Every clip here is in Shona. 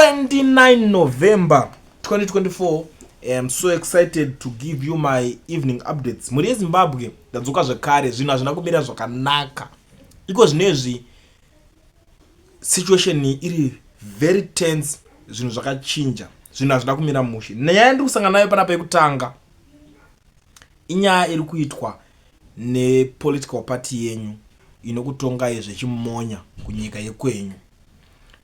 29 November 2024. I'm so excited to give you my evening updates. Muri Zimbabwe ndadzoka zvakare, zvinhu hazvina kumira zvakanaka. Iko zvinezvi situation iri very tense, zvinhu zvakachinja, zvinhu hazvina kumira mushe. Nyaya yandiri kusangana nayo panapa yekutanga inyaya iri kuitwa nepolitical party yenyu inokutonga zvechimonya kunyika yekwenyu.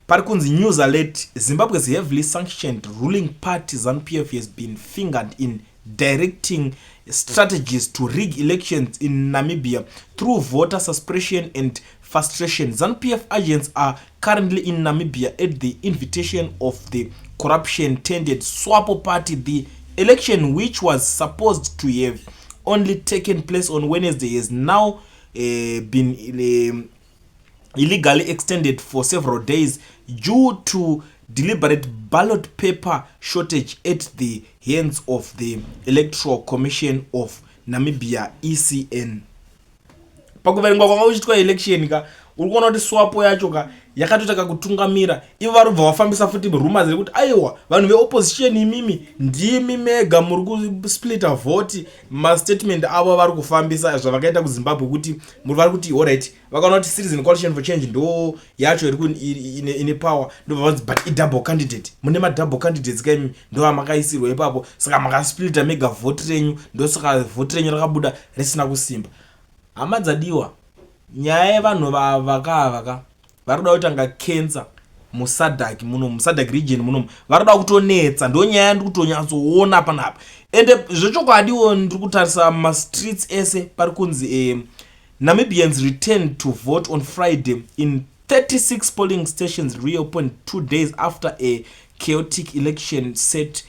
Pari kunzi news alert, Zimbabwe's heavily sanctioned ruling party ZANU-PF has been fingered in directing strategies to rig elections in Namibia through voter suppression and frustration. ZANU-PF agents are currently in Namibia at the invitation of the corruption-tainted SWAPO party. The election, which was supposed to have only taken place on Wednesday, has now been illegally extended for several days due to deliberate ballot paper shortage at the hands of the Electoral Commission of Namibia, ECN. Pakuverengwa kwanga uchitwa election ka uri kuona kuti SWAPO yacho ka yakatotaka kutungamira, ivo vari kubva vafambisa futi rumors rekuti aiwa vanhu veopposition imimi ndimi mega muri kusplita vote. Mastatement avo vari kufambisa zvavakaita kuZimbabwe kuti muri vari kuti alright, vakaona kuti Citizen Coalition for Change ndo yacho iri ine power, ndobva vanzi but double candidate, mune double candidates kaimi ndo vamakaisirwa ipapo, saka makasplita mega vote renyu, ndo saka vote renyu rakabuda risina kusimba. Hama dzadiwa, nyaya yevanhu vaka vari kuda kutanga cancer musadhaki muno, musadhaki region muno vari kuda kutonetsa, ndo nyaya ndiri kutonyatsoona panapa. Ende zvechokwadiwo ndiri kutarisa mastreets ese pari kunzi Namibians returned to vote on Friday in 36 polling stations reopened 2 days after a chaotic election set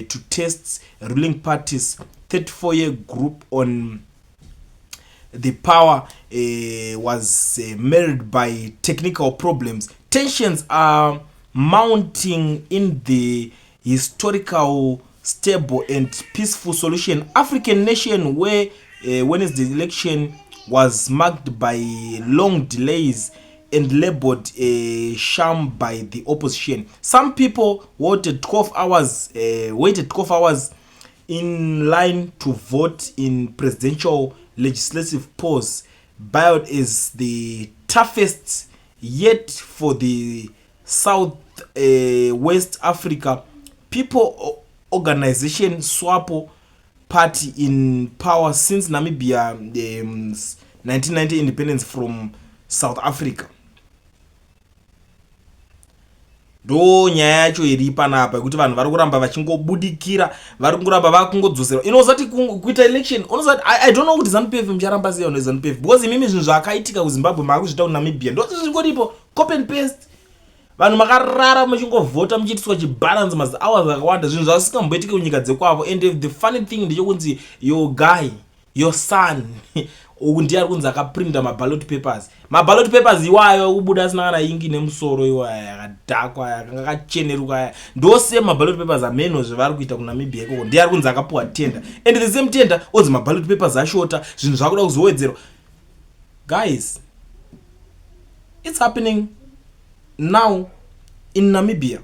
to test ruling party's 34-year group on the power was marred by technical problems. Tensions are mounting in the historical, stable and peaceful solution African nation where Wednesday's election was marked by long delays and labeled a sham by the opposition. Some people waited 12 hours in line to vote in presidential legislative polls, billed as the toughest yet for the South West Africa People Organization SWAPO party in power since Namibia 1990 independence from South Africa. Ndo nyaya yacho iri panapa kuti vanhu vari kuramba vachingobudikira, vari kuramba vakungodzosera. Inozati kuita election, unozati I don't know kuti ZANU-PF mcharamba sei ono ZANU-PF because imimi zvinhu zvakaitika kuZimbabwe makuzvita kuNamibia ndo zvingoripo copy and paste. Vanhu makarara muchingovhota muchiitiswa chibalance mas hours akawanda, zvinhu zvasingamboitike kunyika dzekwavo. And the funny thing ndechokunzi your guy, your son ndiye ari kunzi akaprinta maballot papers iwayo kubuda asina kana ingi nemusoro iwayo yakadhakwa yakanga kacheneruka ndose maballot papers ameno zvavari kuita kuNamibia ikoko, ndiye ari kunzi akapuwa tender and the same tender ozi maballot papers ashota, zvinhu zvakuda kuzowedzerwa. Guys, it's happening now in Namibia.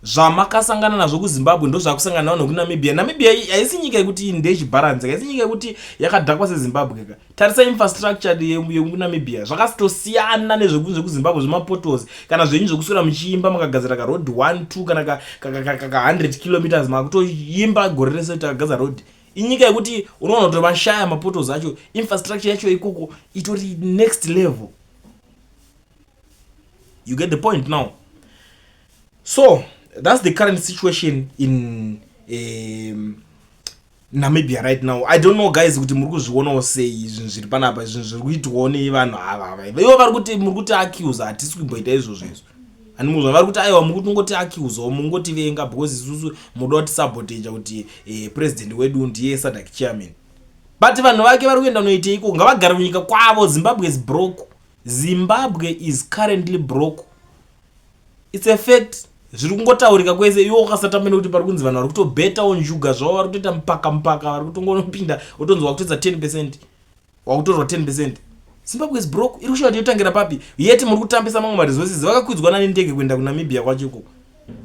Zvamakasangana nazvo kuZimbabwe ndo zvakusangana nawo kuNamibia. Namibia haisi nyika yekuti ndechibalance, haisi nyika yekuti yakadhakwa seZimbabwe ka. Tarisa infrastructure yemuNamibia zvakasiyana nezvekuZimbabwe, zvemapotos kana zvenyu zvekuswera muchiimba makagadzira ka road 1 2 kana ka 100 km makutoimba gore rese takagadzira road. Inyika yekuti unoona kuti mashaya mapotos acho, infrastructure yacho ikoko itori next level. You get the point now. So that's the current situation in Namibia right now. I don't know guys kuti muri kuzvionawo sei zvinhu zviri panapa, zvinhu zviri kuitwawo nevanhu ava. Ivo vari kuti muri kuti accuse, hatisi kumboita izvozvo. Ani muzva vari kuti aiwa muri kungoti accuse o mungoti venga because isusu muda kuti sabotage kuti president wedu ndiye SADC chairman. But vanhu vake vari kuenda noite iko ngavagara munyika kwavo. Zimbabwe is broke. Zimbabwe is currently broke. It's a fact. Zviri kungotaurika kwese iwo ukasatamena kuti pari kunzi vanhu vari kutobhetawo njuga zvavo, vari kutoita mpaka vari kutongonopinda utonzi wakutoedza 10%, wakutorwa 10%. Zimbabwe is broke. Iri kushauri yotangira papi? Yeti muri kutambisa mamwe resources vakakwidzwa nendege kuenda kuNamibia kwachiko.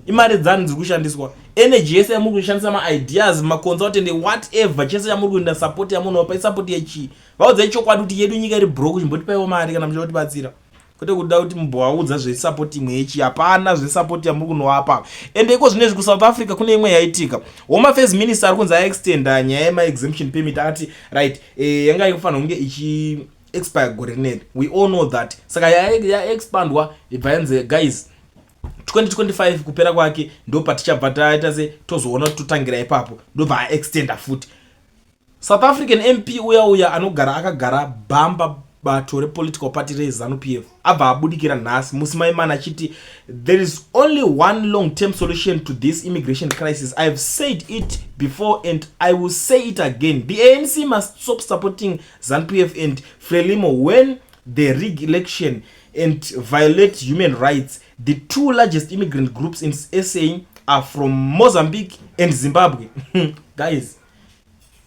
Imari dzani dziri kushandiswa. Energy yese yamuri kushandisa ma-ideas, ma-consultant, whatever. Chese yamuri kuenda support yamunopa, support yechi. Vaudza chokwadi kuti yedu nyika iri broke chimbotipaiwo mari kana muchatibatsira. Kwete kuda kuti mumbovaudza zvesupport imwe yechi. Hapana zvesupport yamuri kunovapa. Ende iko zvinezvi kuSouth Africa kune imwe yaitika. Home Affairs Minister ari kunzi aextenda nyaya yema-exemption permit akati right, yanga ikufanira kunge ichi expire gore rineri. We all know that. Saka yaexpandwa ibva yanzi guys 2025 kupera kwake ndo patichabva taita se tozoona kuti totangira ipapo ndobva aextenda futi. South African MP uya anogara akagara bamba bato repolitical party reZANU-PF abva abudikira nhasi musi maimana achiti there is only one long term solution to this immigration crisis. I have said it before and I will say it again. The ANC must stop supporting ZANU-PF and Frelimo when they rig election and violate human rights. The two largest immigrant groups in SA are from Mozambique and Zimbabwe. Guys,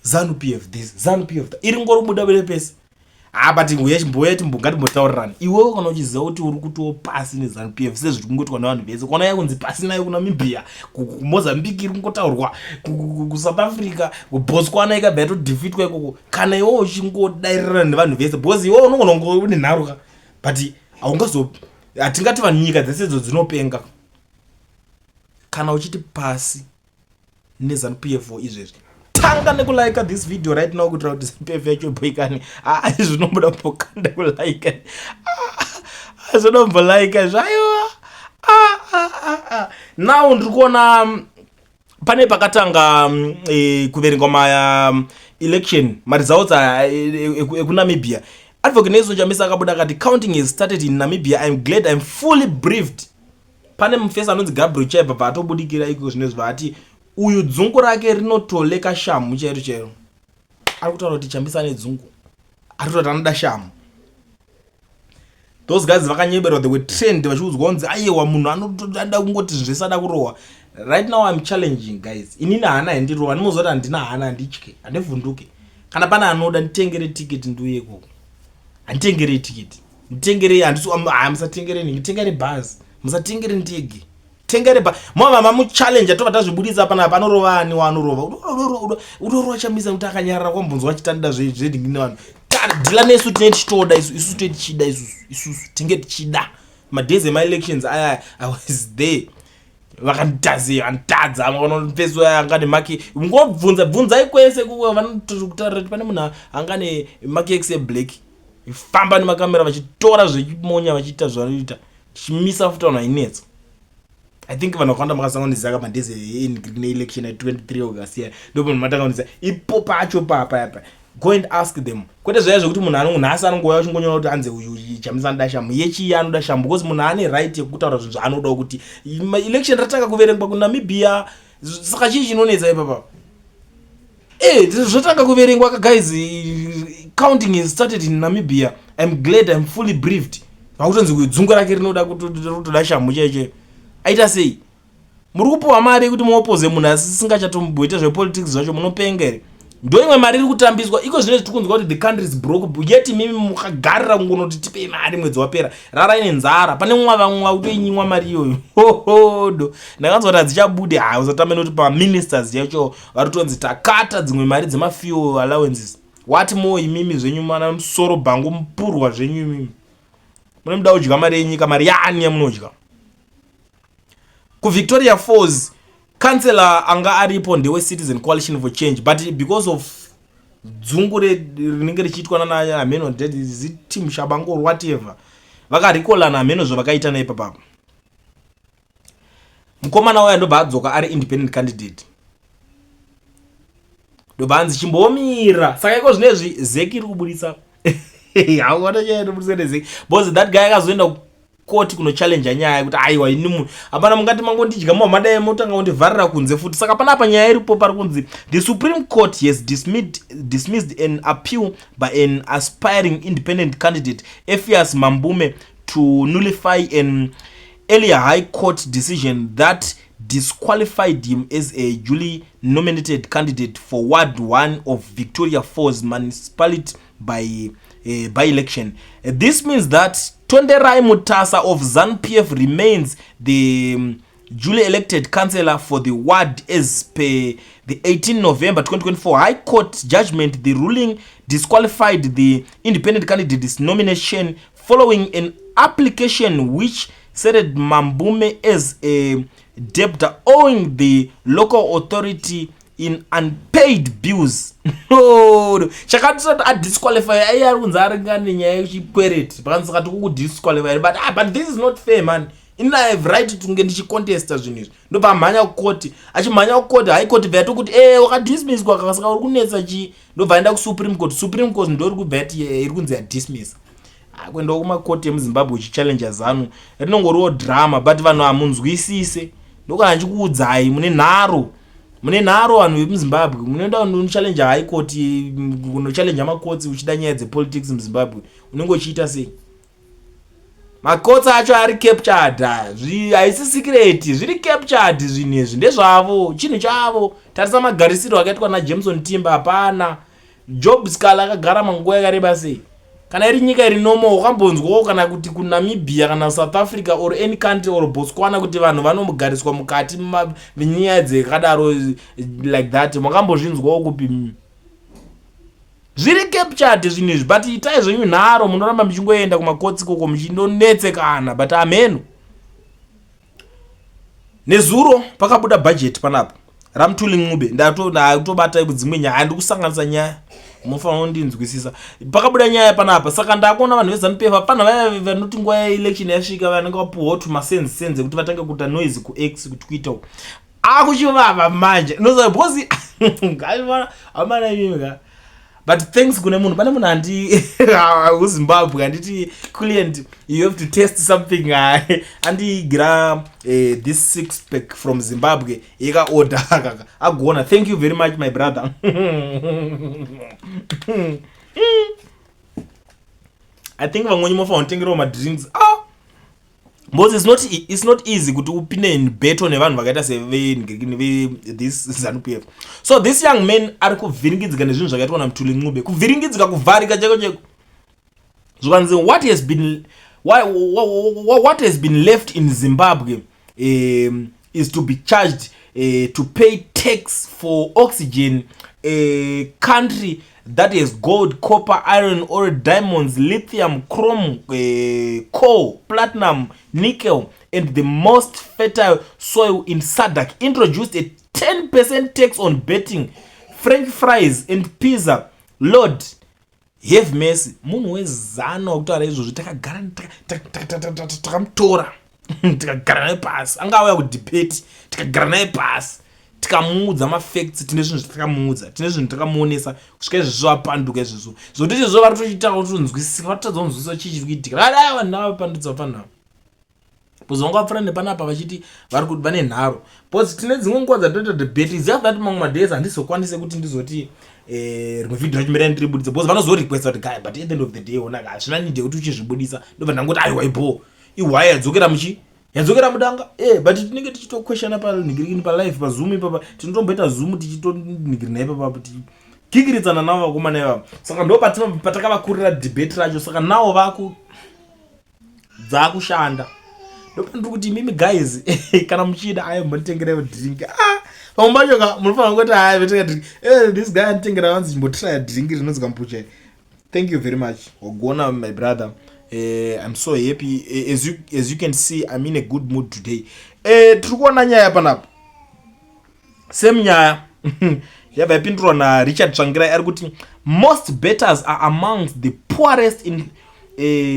ZANU-PF this, ZANU-PF that. Iri ngoro muda bele pesi. But mboyeti mbongati mbotaurani. Iwewe kana uchiziva kuti uri kutowo pasi neZANU-PF sezvo kungotwa navanhu vese. Kona yakunzi pasi nayo kuNamibia, kuMozambique iri kungotaurwa, kuSouth Africa, kuBotswana ikabva yatodefeatwa ikoko. Kana iwewe uchingodairana nevanhu vese, because iwewe unogona kunge une nharuka. But hatingati vanhu nyika dzese idzo dzinopenga. Kana uchiti pasi neZANU-PF izvezvi, tanga nekulike this video right now kuti kuti ZANU-PF yacho boikani. Zvinobuda pokada kulike. Zvinombolike zvaiwa. Now ndiri kuona pane pakatanga kuverengwa ma election results ekuNamibia. Advocate Nezo Jamisa akabuda akati counting has started in Namibia. I'm glad I'm fully briefed. Pane mufesa anonzi Gabriel Chaiba vatobudikira iko zvinezvi vati uyu dzungu rake rinotoleka shamu chairo chairo. Ari kutaura kuti Chambisa ane dzungu. Ari kutaura anoda shamu. Those guys vakanyeberwa, they were trained vachiudzwa kunzi aiwa munhu anotoda kungoti zvese ada kurohwa. Right now I'm challenging guys. Inini hana hendirohwa, ndimozoti handina hana handitye, handivhunduke. Kana pana anoda nditengere ticket ndiuye ikoko. Handitengere ticket. Nditengere handisu musatengere ningi, tengere bus. Musatengere ndege. Tengere ba mama mu challenge atova zvibudisa pana panorova ani wanorova. Udorova Chambisa kuti akanyarara kwambunzwa achitanda zvedingine vanhu. Dila nesu tine chitoda isu tine chida isu tenge tichida. Madezi my elections I was there. Vakantazi antadza amakaona peso yangane maki ngobvunza ikwese kuwa vanotokutaura kuti pane munhu angane maki exe black. Ifamba nemakamera vachitora zvechimonya vachiita zvanoita. Chimisa futa vanhu inetsa. I think vanhu vakawanda makasanganisa madezi in election at 23 August here. Ndipo matakanisa ipo pacho papa. Go and ask them. Kwete zvaya zvekuti munhu anonhasi anongouya uchingonyora kuti anze uyu Chambisa anoda shamu. Yechi anoda shamu because munhu ane right yekutaura zvinhu zvaanoda kuti election ratanga kuverengwa kuNamibia. Saka chii chinonetsa ipapa? Zvotanga kuverengwa guys. Counting is started in Namibia. I'm glad I'm fully briefed. Vakutonzi uyu dzungu rake rinoda kutoda shamu cheche. Aita sei? Muri kupuwa mari kuti muopoze munhu asi singachatomboita zvepolitics zvacho munopenga here. Ndo imwe mari iri kutambiswa. Iko zvine tikunzwa kuti the country is broke. Yeti mimi mukagarira kungonoti tipe mari mwedzi wapera. Rara ine nzara. Pane mwa kutoinyimwa mari iyoyo. Hohodo. Ndakanzwa kuti adzichabude uzotame noti pa ministers yacho varitonzi takata dzimwe mari dzema fuel allowances. Wati mo imimi zvenyu mana musoro bhangu mupurwa zvenyu imimi. Mune muda kudya mari yenyika, mari yani yamunodya. Ku Victoria Falls Councillor anga aripo ndewe Citizen Coalition for Change, but because of dzungu rinenge richiitwa na Ameno team Shabango or whatever, vakarikola na Ameno zvavakaita naye papa. Mukomana waya ndo badzoka ari independent candidate. Ndo banzi chimbomira. Saka iko zvinezvi Zeki iri kubudisa. Hawana chero kubudisa Zeki. Because that guy akazoenda court kuno challenge nyaya yekuti aiwa inimu apana mungati mango ndidya madai motanga kundivharira kunze futi. Saka panapa nyaya iripo pari kunzi the Supreme Court has dismissed an appeal by an aspiring independent candidate Ephias Mambume to nullify an earlier High Court decision that disqualified him as a duly nominated candidate for Ward 1 of Victoria Falls municipality by by-election. This means that Tonderai Mutasa of ZANU-PF remains the duly elected councillor for the ward as per the 18 November 2024 High Court judgment. The ruling disqualified the independent candidate's nomination following an application which cited Mambume as a debtor owing the local authority in unpaid bills. No, chakatisati adisqualify ayari kunzi aringane nyaya yechikwereti pakanisaka tikukudisqualify but this is not fair man. Ina have right to kunge ndichicontesta zvinhu izvi ndobva mhanya kukoti achimhanya kukoti high court bva yatokuti wakadismisswa kakasaka uri kunetsa chi ndobva aenda kusupreme court ndori kubva yati iri kunzi yadismiss kuendawo kumakoti emuzimbabwe uchichallenge ZANU rinongoriwo drama but vanhu hamunzwisise ndokana ndichikuudzai mune nharo vanhu vemuzimbabwe munoenda unochallenge high court unochallenge makotsi uchida nyaya dzepolitics muzimbabwe unenge uchiita sei? Makotsi acho ari captured, haisi secret, zviri captured zvinhu izvi ndezvavo, chinhu chavo. Tarisa magarisiro akaitwa naJameson Timber hapana. Job Scala akagara manguva yakareba sei. Kana iri nyika iri normal wakambonzwawo kana kuti kuNamibia kana South Africa or any country or Botswana kuti vanhu vanogariswa mukati menyaya dzakadaro like that makambozvinzwawo kupi? Zviri captured zvinhu izvi but itai zvenyu nharo munoramba muchingoenda kumakotsi koko muchindonetsekana but ameno. Nezuro pakabuda budget panapa Ramtuli Ngube ndatobata dzimwe nyaya handikusanganisa nyaya munofanira kundinzwisisa. Pakabuda nyaya panapa saka ndakuona vanhu veZANU-PF hapana vaya vanoti nguva yeelection yasvika vanenge vapuhwa tumasense kuti vatange kuita noise kuX kuti kuita akuchivava manje noza because amana imika. But thanks kune munhu pane munhu handi uZimbabwe handiti client you have to test something andigira this six pack from Zimbabwe eka order kaka agona. Thank you very much my brother. I think vamweni mofa unotengerawo madrinks because it's not easy kuti upinde in battle nevanhu vakaita this ZANU-PF. So this young man ari kuvhiringidzika nezvinhu zvakaitwa naMtuli Ngube, kuvhiringidzika kuvharika cheko cheko zvikanzi what has been left in Zimbabwe is to be charged to pay tax for oxygen, a country that has gold, copper, iron ore, diamonds, lithium, chrome, coal, platinum, nickel, and the most fertile soil in SADC, introduced a 10% tax on betting, French fries, and pizza. Lord, have mercy. Munhu weZANU wakutaura izvozvo takamutora tikagara naye pasi, angauya kudebate tikagara naye pasi tikamuudza mafacts, tine zvinhu zvatakamuudza, tine zvinhu takamuonesa kusvika izvozvo apanduka izvozvo zvokuti izvozvo vari kutochitaura kuti unzwisisa vatotadza kunzwisisa chichikuitika vanhu avapandudza panapa buzonga vapfura nepanapa vachiti vari kuti vane nharo because tine dzimwe nguva dzatoita debate iziva that mamwe madays handizokwanise kuti ndizoti rimwe vhidhiyo rachimira ndiribudisa because vanozorequesta kuti guy but at the end of the day onaka hazvina need yekuti uchizvibudisa ndobva ndangoti aiwaibo ihwaya yadzokera mudanga but tinenge tichitoquestiona panhingirikini palive pazoom ipapa tinotomboita zoom tichitonhingiri naye papa tikikiridzana navo vakomana ivavo. Saka ndo patakavakurira debate racho saka nawo dzakushanda ndopandiri kuti mimi guys kana muchida ayo mbotitengerewo drink pamwe pacho munofanira kuti hayi vetenga drink this guy anditengera vanzi chimbotrya drink rinonzi kambucha. Thank you very much wagona my brother. I'm so happy as you can see I'm in a good mood today. Tiri kuona nyaya panapa same nyaya yabva yapindurwa naRichard Tsvangirai ari kuti most bettors are amongst the poorest in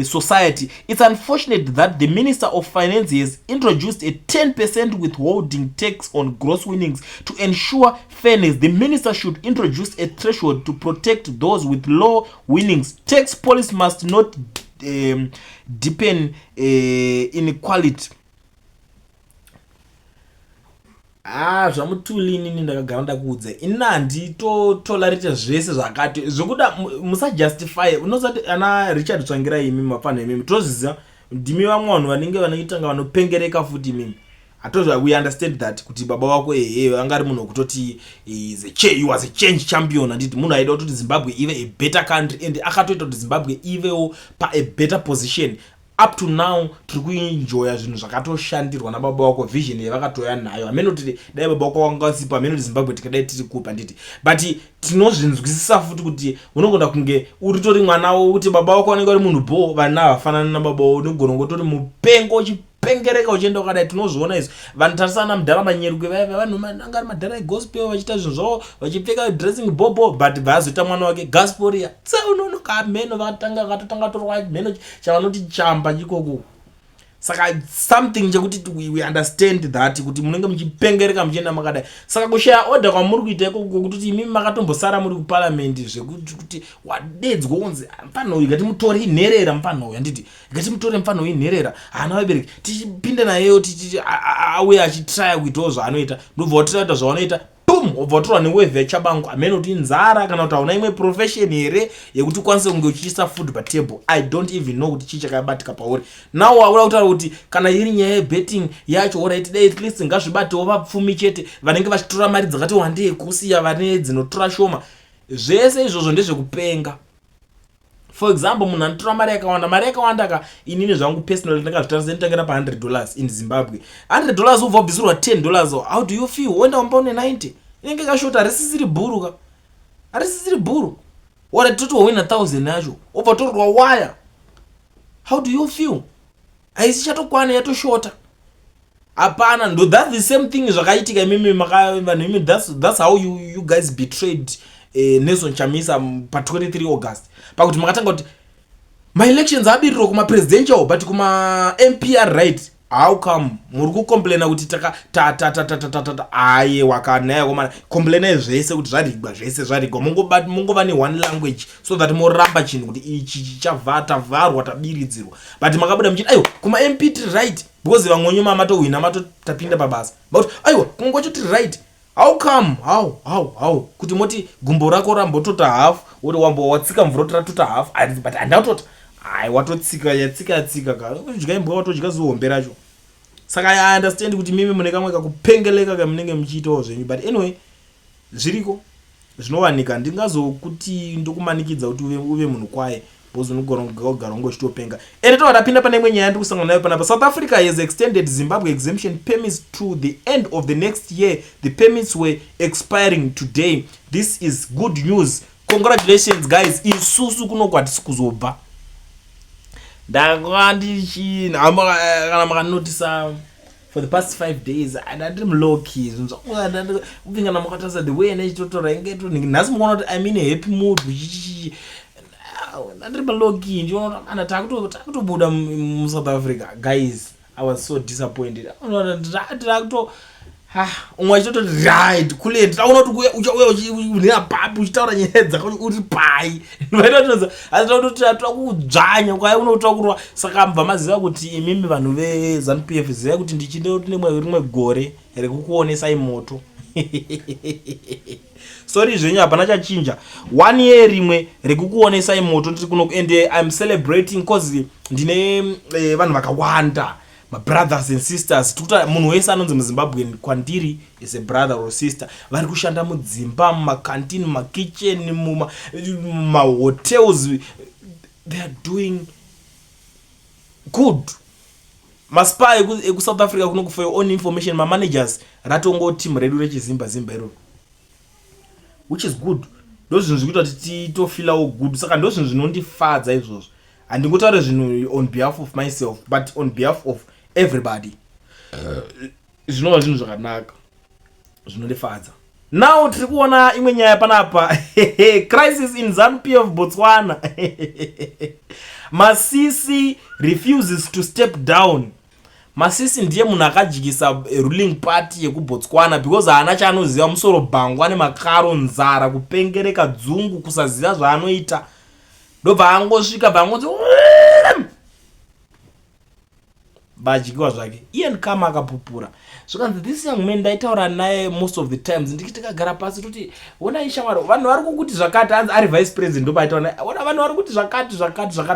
society. It's unfortunate that the Minister of Finance has introduced a 10% withholding tax on gross winnings to ensure fairness. The minister should introduce a threshold to protect those with low winnings. Tax policy must not deepen inequality. Zvamutuli inini ndakagara ndakuudza inandi tolarita zvese zvakati zvokuda musajustify unosati ana Richard Tsvangirai imimi mapana imimi tozviziva ndimi vamwe vanhu vanenge vanoitanga vanopengereka futi imimi we understand that kuti baba wako angari munhu kutoti he was a change champion anditi munhu aida kuti Zimbabwe ive a better country and akatoita kuti Zimbabwe ivewo pa a better position. Up to now tiri kuenjoya zvinhu zvakatoshandirwa nababa wako, vision yavakatoya nayo. Amene kuti dai baba wako wangasipa amene kuti Zimbabwe tikadai tiri kupa nditi, but tinozvinzwisisa futi kuti unogona kunge uritori mwana kuti baba wako anenge ari munhu bo vana vafanana nababa wako, unogona ngotori mupengo pengereka uchienda wakadai. Tinozviona izvi vanhu tarisana mudhara manyerukwe vaiva vanhu anga ari madhara egospel vachiita zvinhu zvavo vachipfeka dressing bobo, but vazoita mwana wake gasporia tsaunonoka meno vakatotanga torwa meno chavanoti chamba chikoko. Saka something chekuti we understand that kuti munenge muchipengereka muchienda makadai. Saka kushaya order kwamuri kuita ikoko kuti imimi makatombosara muri kuparliament zvekuti wadedzwa kunzi mfano uyu ngatimutore inherera, mfano uyu anditi ngatimutore mfano uyu inherera, hana vabereki tichipinde nayeyo auye achitraya kuitawo zvaanoita, ndobva watiraita zvavanoita ubvatorwa neweve yachabangu amene kuti inzara kana kuti hauna imwe profession here yekuti ukwanise kunge uchiisa food patable. I don't even know kuti chii chakabatika pauri. Now waura kutaura kuti kana iri nyaya yebetting yacho alright dai at least ngazvibatewo vapfumi chete vanenge vachitora mari dzakati wandei kusiya vane dzinotora shoma. Zvese izvozvo ndezvekupenga. For example, munhu anotora mari yakawanda ka inini zvangu personally ndakazvitarisa nditangera pa $100 in Zimbabwe. $100 ubva wabvisirwa $10. How do you feel? Wenda umbaone 90. Inenge kashota risisiri bhuru ka. Arisisiri bhuru. Wara toto wina 1000 yacho. Ubva torwa wire. How do you feel? Aisi chatokwana yatoshota. Apana ndo that's the same thing zvakaitika mimi vanhu that's how you guys betrayed Nelson Chamisa pa 23 August. Pakuti makatanga kuti my elections abiriro kuma presidential but kuma MPR right. How come muri kucomplaina kuti aye wakanaya komana complaina zvese kuti zvarigwa zvese zvarigwa mungova ne one language so that moramba chinhu kuti ichi chichavata varwa tabiridzirwa but makabuda muchiti ayo kuma MPT right because vamwe matowina matotapinda pabasa but ayo kungochoti right. How come? How? Kuti moti gumbo rako rambotota half, uri wambo watsika mvura tota half, but andatota. Ai watotsika yatsika ka. Zvikaimba watojika zuombe racho. Saka I understand kuti mimi mune kamwe kakupengeleka kamunenge muchiitawo zvenyu, but anyway zviriko zvinowanika. Ndingazokuti ndokumanikidza kuti uve munhu kwaye bozo unogara ungochitopenga. Ere tawapinda pane imwe nyaya ndikusangana nayo panapa. South Africa has extended Zimbabwe exemption permits to the end of the next year. The permits were expiring today. This is good news. Congratulations guys. Isusu kuno kwatisi kuzobva. Ndakandichina kana makanotice for the past 5 days and I'm low key. Uvingana makatasa the way nechitotora ingeto nhasi muona kuti I'm in a happy mood. Andribalogi ndiona ana takutobuda mu South Africa guys. I was so disappointed. Ndakuto umwe chito right kule ndaona kuti uchauya uchina papi uchitaura nyaya dzako uri pai. Ndaitoza azitoto takudzvanya kwa unotakurwa saka mbva maziva kuti imimi vanhu ve ZANU-PF ziva kuti ndichinde kuti rimwe gore rekukuonesai moto. Sorry zvenyu hapana chachinja. 1 year rimwe rekukuonesai moto ndiri kuno and I'm celebrating cause ndine vanhu vakawanda, my brothers and sisters. Tukuta munhu wese anonzi muZimbabwe kwandiri is a brother or sister. Vari kushanda mudzimba, mumakantini, mumakitchen, mumahotels. They are doing good. Maspa eku South Africa kuno for your own information, my managers ratongo team redu rechizimba iro, which is good. Those zvinhu zvikuita kuti titofilawo good. Saka ndo zvinhu zvinondifadza izvozvo. Handingotaura zvinhu on behalf of myself but on behalf of everybody. Zvinova zvinhu zvakanaka zvinondifadza. Now tiri kuona imwe nyaya panapa. Crisis in ZANU-PF Botswana. Masisi refuses to step down. Masisi ndiye munhu akajikisa ruling party yekuBotswana because haana chaanoziva musoro bhangu, ane makaro, nzara, kupengereka, dzungu, kusaziva zvaanoita. Ndobva angosvika vangonzi bajikiwa zvake iye ndikama akapupura zvakanzi this young man ndaitaura naye most of the times ndikitikagara pasi toti onai shamwari vanhu vari kukuti zvakati anzi ari vice president ndopaitaura ona vanhu vari kuti zvakati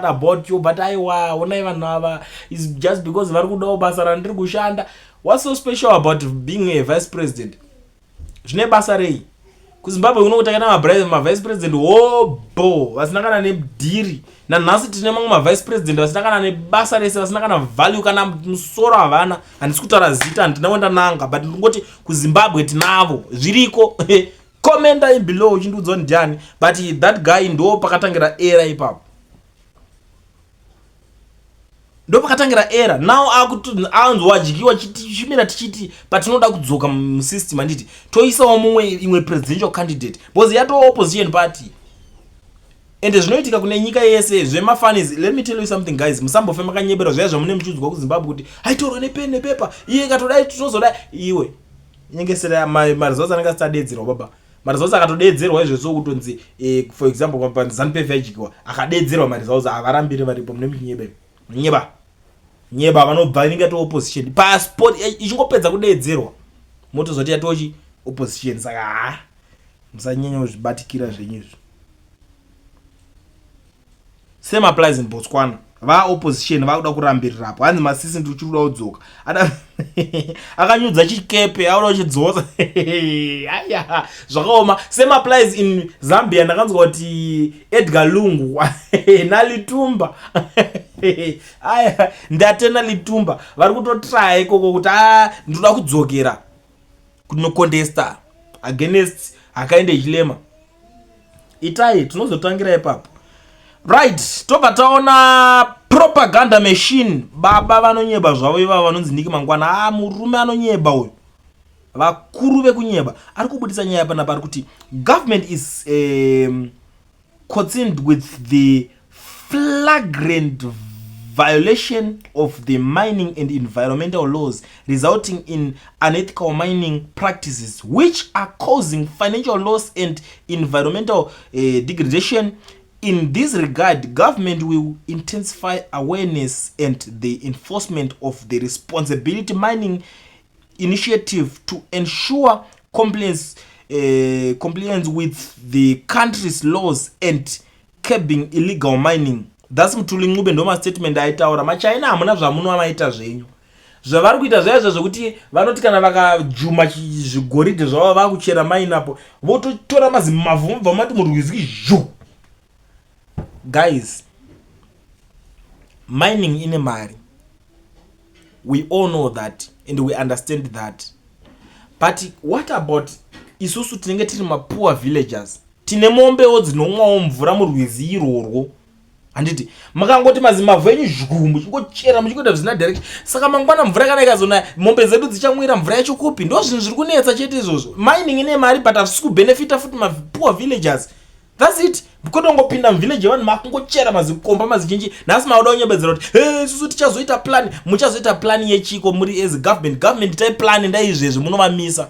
about you but aiwa onai vanhu ava is just because vari kudawo basa randiri kushanda. What's so special about being a vice president? Zvine basa rei kuzimbabwe kuno kutakana ma-vice president hobo vasina kana nedhiri nanhasi tine mamwe ma-vice president vasina kana nebasa rese vasina kana value kana musoro havana. Handisi kutaura zita handina nanga but ndingoti kuzimbabwe tinavo zviriko komenda in below uchindiudza ndiani but that guy ndo pakatangira era ipapo ndo pakatangira era now anzwa ajikiwa chimira tichiti patinoda kudzoka musystem anditi toisawo mumwe imwe presidential candidate because yato opposition party ende zvinoitika kune nyika yese zvemafanis. Let me tell you something guys, musambofe makanyebera zvaya zvamune muchiudzwa kuzimbabwe kuti aitorwa nepeni nepepa iye katodai tinozoda iwe nyengesera marizosa anenge asitadedzerwa baba marizosa akatodedzerwa izvezvo kutonzi for example paZANU-PF yajikiwa akadedzerwa marizosa avarambire varipo mune nyeba vanobva inenge to opposition passport ichingopedza kudedzerwa motozoti yatochi opposition. Saka musanyanya kuzvibatikira zvenyizvi. Same applies in Botswana. Va opposition vakuda kurambirirapo hanzi masisi ndichikuda kudzoka akanyudza chikepe auda chidzodza aya zvakaoma. Same applies in Zambia. Ndakanzwa kuti Edgar Lungu nalitumba aya ndatena litumba vari kutotry ikoko kuti ndoda kudzokera kunocontesta against akaende chilema itai tinozotangira ipapo. Right, tobva taona propaganda machine. Baba vanonyeba zvavo ivava vanonzi Niki Mangwana. Murume anonyeba uyu. Vakuru vekunyeba. Ari kubudisa nyaya panapa ari kuti government is concerned with the flagrant violation of the mining and environmental laws resulting in unethical mining practices which are causing financial loss and environmental degradation. In this regard, government will intensify awareness and the enforcement of the responsibility mining initiative to ensure compliance with the country's laws and curbing illegal mining. That's Mutuli Ngube ndoma statement aitaura machina hamuna zvamuno amaita zvenyu. Zvavari kuita zvaya zvokuti vanoti kana vakajuma zvigoridhe zvavo vakuchera mine apo vototora mazimavhu vamati murwizi zhu. Guys, mining in a mari, we all know that and we understand that. But what about isusu tinenge tiri poor villagers? Tine mombewo dzinomwawo mvura murwizi irworwo. Handiti makangoti mazimavhu enyu zhugumbu chingochera muchikuita zvisina direction. Saka mangwana mvura kana ikazona mombe zedu dzichamwira mvura yacho kupi? Ndo zvinhu zviri kunetsa chete izvozvo. Mining ine mari but hatisi kubenefita futi poor villagers. That's it. Kutongopinda mvillage vanhu makungochera mazikomba mazichinji nhasi mauda kunyebedzera kuti isusu tichazoita plan. Muchazoita plan yechiko muri as government tai plan ndaizvezvi munovamisa.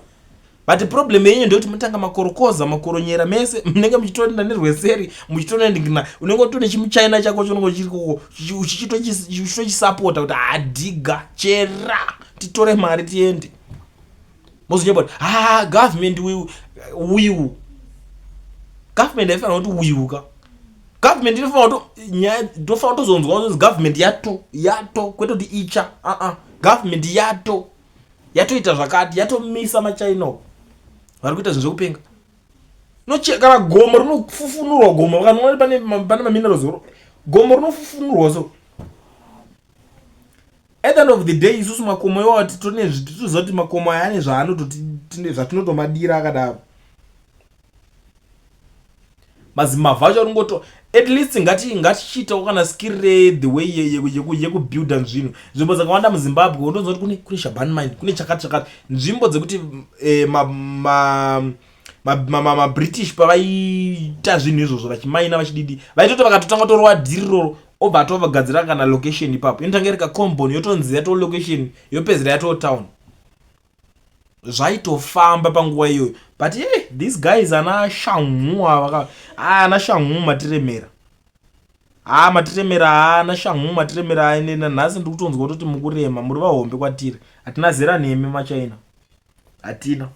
But problem yenyu ndekuti mutanga makorokoza makoronyera mese munenge muchitonda nerweseri muchitonda ndingina unenge utone chimuchina chako chonongo chiriko uchitochisupporta kuti adiga chera titore mari tiende. Mozonyebwa government will government haifana kuti wiuka. Government inofana kuti ndofana kutozonzwa kuti government yato kwete kuti icha government yatoita zvakati yatomisa machina vari kuita zvinhu zvekupenga. Kana gomo rinofufunurwa gomo kana pane maminerals gomo rinofufunurwa so at the end of the day isusu makomo iwawo titozoti makomo aya ane zvatinotomadira akadaro. Mazimavhacho ringoto at least ngatichitawo kana skill the way yekubuilda nzvimbo dzakawanda muZimbabwe unonzwa kuti kune Shaban mine kune chakati nzvimbo dzekuti ma British pavaita zvinhu izvozvo vachimaina vachididi vaitoti vakatotanga torwa dhiriro obva atovagadzira kana location ipapo inotanga rika compound yotonzi yato location yopedzera yato town zvaitofamba panguva iyoyo. But these guys ana shangu matiremera matiremera haana shangu matiremera ainena nhasi ndiri kutonzwa kuti mukurema muri vahombe kwatiri hatina zera nemi machaina hatina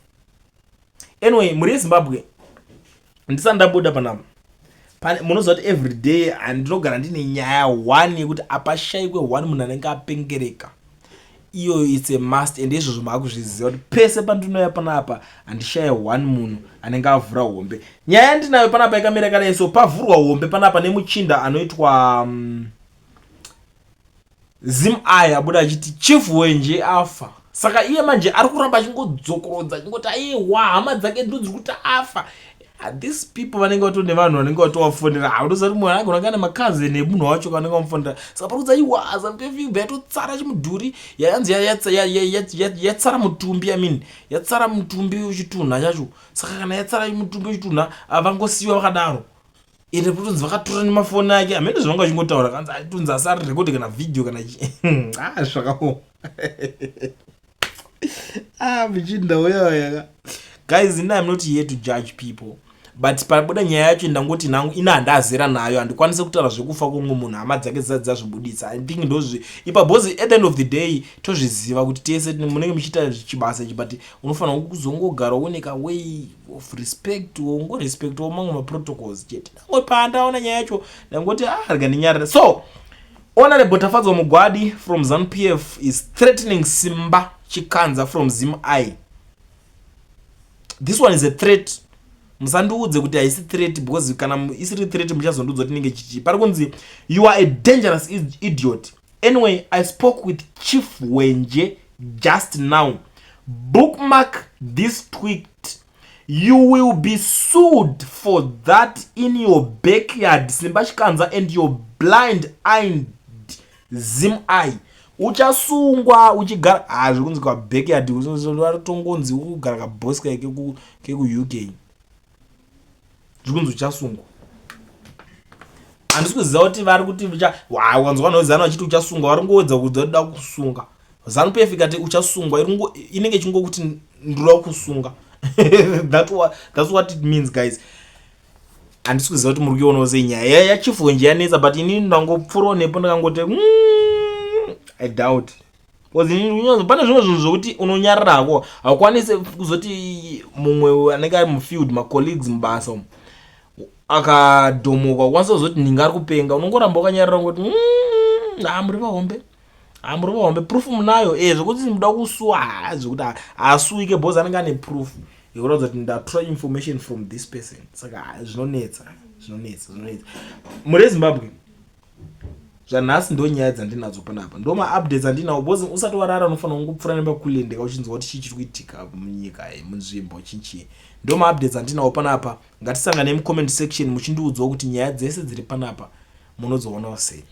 anyway muri yezimbabwe ndisati ndabuda panapa munoziva kuti everyday handinogara ndine nyaya 1 yekuti apashayikwe 1 munhu anenge apengereka iyo it's a must and izvozvo maakuzviziva kuti pese pandinoya panapa handishaye 1 munhu anenge avhura hombe. Nyaya yandinayo panapa yakamira kare so pavhurwa hombe panapa nemuchinda anoitwa Zimbabwe abuda achiti chief wenje afa. Saka iye manje ari kuramba achingodzokorodza achingoti aiwa hama dzake ndudzi kuti afa. These people vanenge vatone vanhu vanenge vatowafondera haudozati munhu anagona kana makazi nemunhu wacho vanenge vamufondera saka parikudza iwa azamupefimba yatotsara chimudhuri yayanzi yatsara mutumbi yatsara mutumbi wechitunha chacho saka kana yatsara mutumbi wechitunha avangosiyiwa vakadaro ende kutonzi vakatora nemafoni ake hamene zvinonga achingotaura kanzi atunzi asari rekodi kana vhidhiyo kana zvakaoma michinda uyayaka guys I'm not here to judge people but pabuda nyaya yacho ndangoti nangu ina handazera nayo handikwanise kutaura zvekufa kwomwe munhu hama dzake dzadza zvibuditsa I think ndozvi ipa bozi at the end of the day tozviziva kuti tese munenge muchiita chibasa ichi but unofanira kuzongogara uoneka way of respect respect mamwe maprotocols chete ndangoti pandaona nyaya yacho ndangoti rikandinyarira so honorable Tafadzo Mugwadi from ZANU-PF is threatening Simba Chikanza from Zimbabwe. This one is a threat. Musanduudze kuti haisi threat because kana isiri threat muchazonduudza kuti ninge chichi. Parikunzi you are a dangerous idiot. Anyway, I spoke with Chief Wenje just now. Bookmark this tweet. You will be sued for that in your backyard, Simba Chikanza, and your blind-eyed Zimbabwe. Uchasungwa uchigara zvikunzi kwa backyard vari ukugara kabhoska keku UK zvikunzi uchasungwa handisi kuziva kuti vari kuti wanzwa vanozana vachiti uchasungwa vari ngoedza kuzoda kusunga ZANU-PF ikati uchasungwa inenge chingokuti ndoda kusunga that's what it means guys. Handisi kuziva kuti muri kuiona sei nyaya yachifu wenje yanetsa but ini ndangopfurawo nepo ndakangoti I doubt. Pane zvimwe zvinhu zvokuti unonyararako haukwanisi kuzoti mumwe anenge ari mufield macolleagues mubasa akadhomoka ukwanisa kuzoti ninga ari kupenga unongoramba wakanyarara ngoti muri vahombe proof munayo zvokuti muda kusuwa zvokuti haasuwike bhozi anenge ane proof yekuratidza kuti ndatora information from this person saka zvinonetsa muri Zimbabwe zvanhasi ndo nyaya dzandinadzo panapa ndo maupdates andinawo bozi usati warara unofanira kungopfura nepakulendeka uchinzwa kuti chii chiri kuitika munyika munzvimbo chinchi ndo maupdates andinawo panapa ngatisangane mucomment section muchindiudzawo kuti nyaya dzese dziri panapa munodzoona sei.